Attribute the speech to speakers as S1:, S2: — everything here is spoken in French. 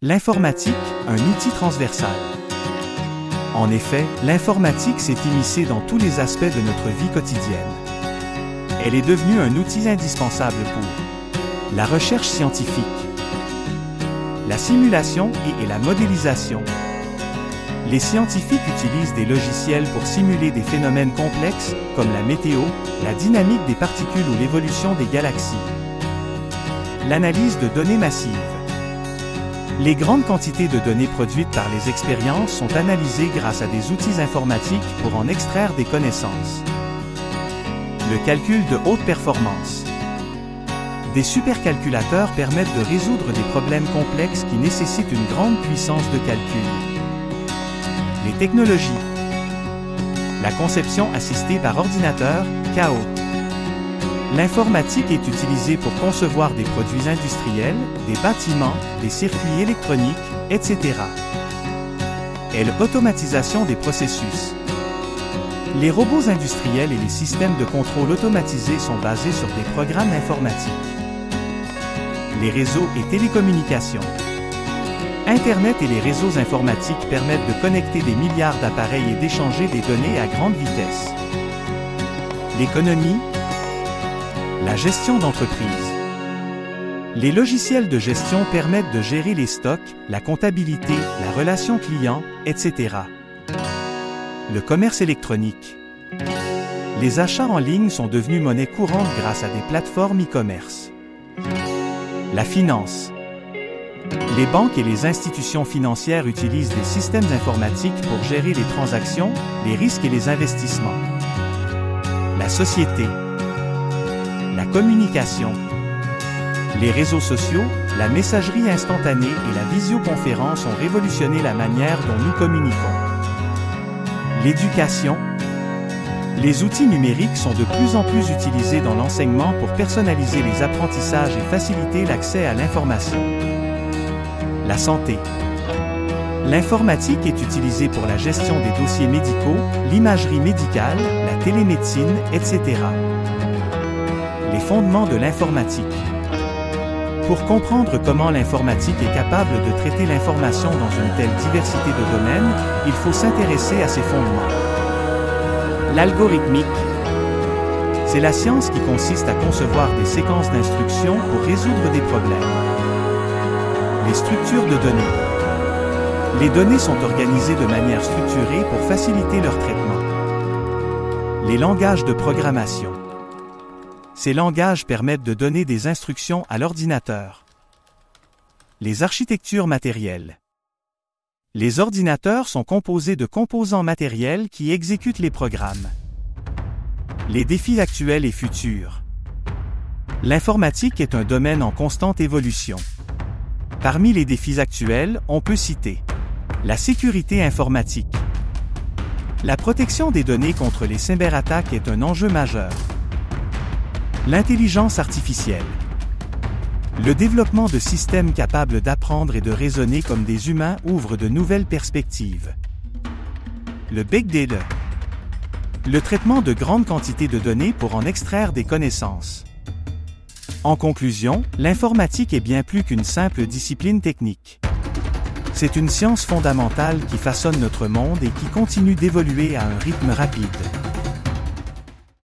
S1: L'informatique, un outil transversal. En effet, l'informatique s'est immiscée dans tous les aspects de notre vie quotidienne. Elle est devenue un outil indispensable pour la recherche scientifique, la simulation et la modélisation. Les scientifiques utilisent des logiciels pour simuler des phénomènes complexes, comme la météo, la dynamique des particules ou l'évolution des galaxies. L'analyse de données massives. Les grandes quantités de données produites par les expériences sont analysées grâce à des outils informatiques pour en extraire des connaissances. Le calcul de haute performance. Des supercalculateurs permettent de résoudre des problèmes complexes qui nécessitent une grande puissance de calcul. Les technologies. La conception assistée par ordinateur, CAO. L'informatique est utilisée pour concevoir des produits industriels, des bâtiments, des circuits électroniques, etc. Et l'automatisation des processus. Les robots industriels et les systèmes de contrôle automatisés sont basés sur des programmes informatiques. Les réseaux et télécommunications. Internet et les réseaux informatiques permettent de connecter des milliards d'appareils et d'échanger des données à grande vitesse. L'économie. La gestion d'entreprise. Les logiciels de gestion permettent de gérer les stocks, la comptabilité, la relation client, etc. Le commerce électronique. Les achats en ligne sont devenus monnaie courante grâce à des plateformes e-commerce. La finance. Les banques et les institutions financières utilisent des systèmes informatiques pour gérer les transactions, les risques et les investissements. La société. La communication. Les réseaux sociaux, la messagerie instantanée et la visioconférence ont révolutionné la manière dont nous communiquons. L'éducation. Les outils numériques sont de plus en plus utilisés dans l'enseignement pour personnaliser les apprentissages et faciliter l'accès à l'information. La santé. L'informatique est utilisée pour la gestion des dossiers médicaux, l'imagerie médicale, la télémédecine, etc. Les fondements de l'informatique. Pour comprendre comment l'informatique est capable de traiter l'information dans une telle diversité de domaines, il faut s'intéresser à ses fondements. L'algorithmique. C'est la science qui consiste à concevoir des séquences d'instructions pour résoudre des problèmes. Les structures de données. Les données sont organisées de manière structurée pour faciliter leur traitement. Les langages de programmation. Ces langages permettent de donner des instructions à l'ordinateur. Les architectures matérielles. Les ordinateurs sont composés de composants matériels qui exécutent les programmes. Les défis actuels et futurs. L'informatique est un domaine en constante évolution. Parmi les défis actuels, on peut citer la sécurité informatique. La protection des données contre les cyberattaques est un enjeu majeur. L'intelligence artificielle. Le développement de systèmes capables d'apprendre et de raisonner comme des humains ouvre de nouvelles perspectives. Le big data. Le traitement de grandes quantités de données pour en extraire des connaissances. En conclusion, l'informatique est bien plus qu'une simple discipline technique. C'est une science fondamentale qui façonne notre monde et qui continue d'évoluer à un rythme rapide.